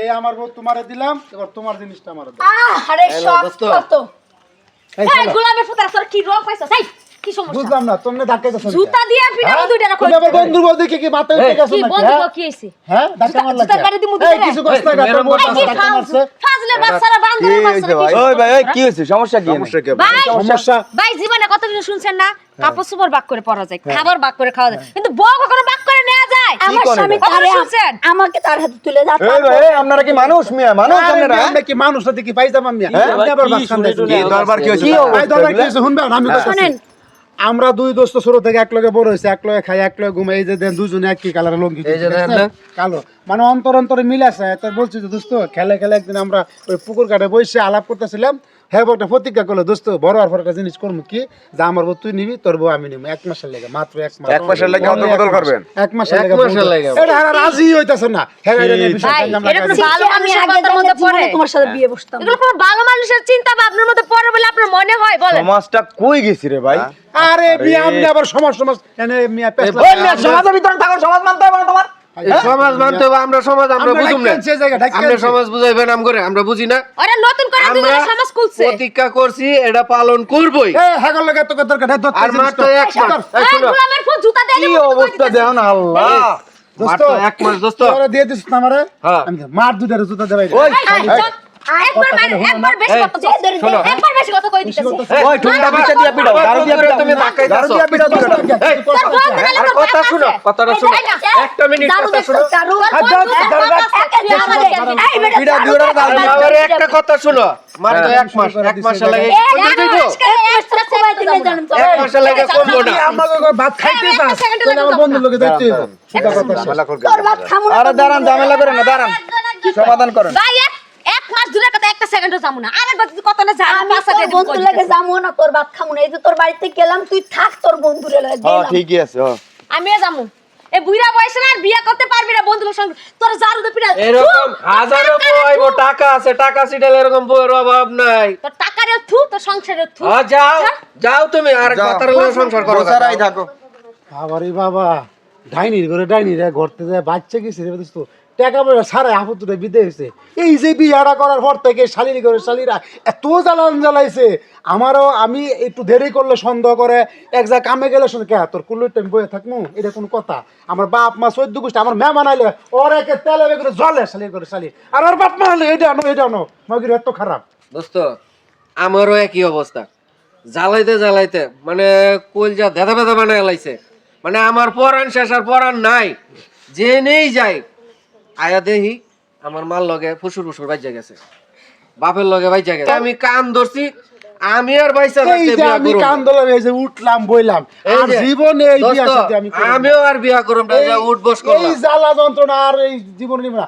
এই আমার বউ তোমারে দিলাম, এবার তোমার জিনিসটা আমারে দাও। আরে সব কত এই এই গোলামের ফুটার তোর কি রং পাইছস? এই কি সমস্যা? বুঝলাম না, তোমনে ধাক্কা দিছস। জুতা দিয়া পিটাবো দুইটা না কই? তুমি আবার বন্ধুর বউ দেখে কি মাথায় উঠে গেছো কি নাকি? বন্ধু কি হইছে? হ্যাঁ ধাক্কা মারলা। জুতার বাড়ি দিমু এই দুইটা। কিছু কষ্ট না, তোর বউ ধাক্কা মারছে। ফাজলে বাচ্চারা বান্দরের বাচ্চারা কি? ওই ভাই ওই কি হইছে সমস্যা কি ভাই সমস্যা ভাই জীবনে কতদিন শুনছেন না কাপড় চোপড় বাক করে পরা যায়, খাবার বাক করে খাওয়া যায়, কিন্তু বউ কখনো বাক করে নেওয়া যায়? আমার স্বামী তারে শুনছেন আমাকে তার হাতে তুলে দাও। এই ভাই এই আপনারা কি মানুষ মিয়া মানুষ আপনারা আমরা কি মানুষ নাকি কি পাইজামা মিয়া? আপনি আবার বাসখান দেখুন। কি দরবার কি হইছে ভাই দরবার কি হইছে শুনবেন? আমি কথা শুনেন। আমরা দুই দোস্ত ছোট থেকে এক লগে বড় হইছে, এক লগে খাই, এক লগে ঘুমাই। এই যে দেন দুজনে একই কালারের লঙ্গি, এই যে দেন না। কালো, মানে অন্তর অন্তরে মিল আছে। তো বলছি যে দোস্ত খেলে খেলে একদিন আমরা ওই পুকুর কাটে বসে আলাপ করতেছিলাম। হ্যাঁ একটা প্রতিজ্ঞা করলো, দোস্ত বড় হওয়ার পর একটা জিনিস করবো কি, যে আমার বউ তুই নিবি, তোর বউ আমি নিবো। 1 মাসের লেগে, মাত্র 1 মাস। 1 মাসের লাগি অন্তর বদল করবেন? 1 মাসের এক মাসের লেগে? লেগে এটা রাজি হইতাছে না। হ্যাঁ ভাই এটা কোনো ভালো আমি মানুষের আগে কথার মধ্যে পড়ে? তোমার সাথে বিয়ে বসতাম। এগুলো কোনো ভালো মানুষের চিন্তা ভাবনার মধ্যে পড়ে বলে আপনার মনে হয়? বলেন সমাজটা কই গেছি রে ভাই? আরে মিয়া আপনি আবার সমাজ এনে মিয়া পেছলা। ওই মিয়া সমাজের ভিতরে থাকো, সমাজ মানতে হবে না তোমার? সমাজ মানতে হবে, আমরা সমাজ আমরা বুঝুম না। আমরা সমাজ বুঝাইবেন নাম করে আমরা বুঝি না। ওরা নতুন করে আমরা দুজনে সমাজ খুলছে। প্রতিজ্ঞা করছি এটা পালন করবই। এই হাগল লাগে তো দরকার নাই, আর মাত্র 1 মাস। এই এই শোনো, গোলামের ফুল জুতা দিয়ে কি দিবো, অবস্থা দেখো না আল্লাহ। দোস্ত মাত্র 1 মাস দোস্ত। তোরা দিয়ে দিস না আমারে। হ্যাঁ। আমি মার দুধের জুতা দেবাই। ওই একবার বেশি কথা শোনো। একবার বেশি কথা কই দিতেছে। ওই ঠুন্ডা পিছে দিয়া পিটাও, দারু দিয়া পিটাও, তুমি ধাক্কাইতাছো। দারু দিয়া পিটাও তোমরা। এই, তোর বউ দিলে আর তোর কথা বাপ শুনো, আছে। কথাটা শুনো। এই না, 1 মিনিট দারু কথা দেখছো শুনো। দারু? এই বেটা পিটা দিওরা দারু দিয়া। আমার একটা কথা শুনো, মাত্র 1 মাস, 1 মাসের লাগে এই কোন দিবো? 1 মাসের লাগে কমবো না। আমাকে ভাত খাইতে এই, চাস, একটা second এর তাহলে আমার লাগে বন্ধুর লোকে যাইতে হইব। সুদা কথা শেষ। তোর ভাত খামু না। আরে দাঁড়ান, ঝামেলা করেন না, দাঁড়ান। সমাধান করেন। ভাই এক মাস দূরের কথা, একটা সেকেন্ডও যাবো না। আরেকবার যদি কথা না যায় আমি তোর বন্ধুর লাগে যাবো না, তোর ভাত খামু না। এই যে তোর বাড়িতে গেলাম, তুই থাক তোর বন্ধুরে লয়ে হ্যাঁ গেলাম। ঠিকই আছে। হ্যাঁ আমিও যাবো। এই বুইড়া বয়সে না আর বিয়ে করতে পারবি না বন্ধুর সঙ্গে। তোর জারু দে পিটা। এরকম হাজারো বইবো, টাকা আছে, টাকা সিটালে এরকম বইয়ের অভাব নাই। তোর টাকারেও থু, তোর সংসারেও থু। যাও যাও তুমি আর কথার লগে সংসার করো। বসারাই থাকো। আবারে বাবা, ডাইনির ঘরে ডাইনি রে ঘরতে যায় বাচ্চা গেছে রে দোস্ত। টাকা পয়সা সারা আপত্তিটা বিদে হয়েছে। এই যে বিয়াটা করার পর থেকে শালির ঘরে শালিরা এত জ্বালান জ্বালাইছে। আমারও আমি একটু দেরি করলে সন্দেহ করে, এক জায়গায় কামে গেলে শুনে কে তোর কুল্লুর টাইম বয়ে থাকবো, এটা কোনো কথা? আমার বাপ মা 14 গোষ্ঠী আমার মেহমান আইলে ওর একে তেলে বেগুলো জলে শালির ঘরে শালি, আর ওর বাপ মা হলে এটা আনো মগির এত খারাপ। দোস্ত আমারও একই অবস্থা, জ্বালাইতে জ্বালাইতে মানে কলজা দেদা বেদা বানায় লাইছে। মানে আমার পরাণ শেষ আর পরাণ নাই, যে নেই যাই আয়া দেহি আমার মার লগে ফুসুর ফুসুর বাজ্যা গেছে, বাপের লগে বাজ্যা গেছে। আমি কান ধরছি, আমি আর বাইসা এই থাকতে যে বিয়া আমি করব না। কান্দলাম, এই যে উঠলাম বইলাম, এই আর যে, জীবনে এই বিয়ার দোস্ত, সাথে আমি করব না। আমিও আর বিয়া করব না, যা উঠ বস এই করলাম। জ্বালা যন্ত্রণা আর এই জীবনে নিব না।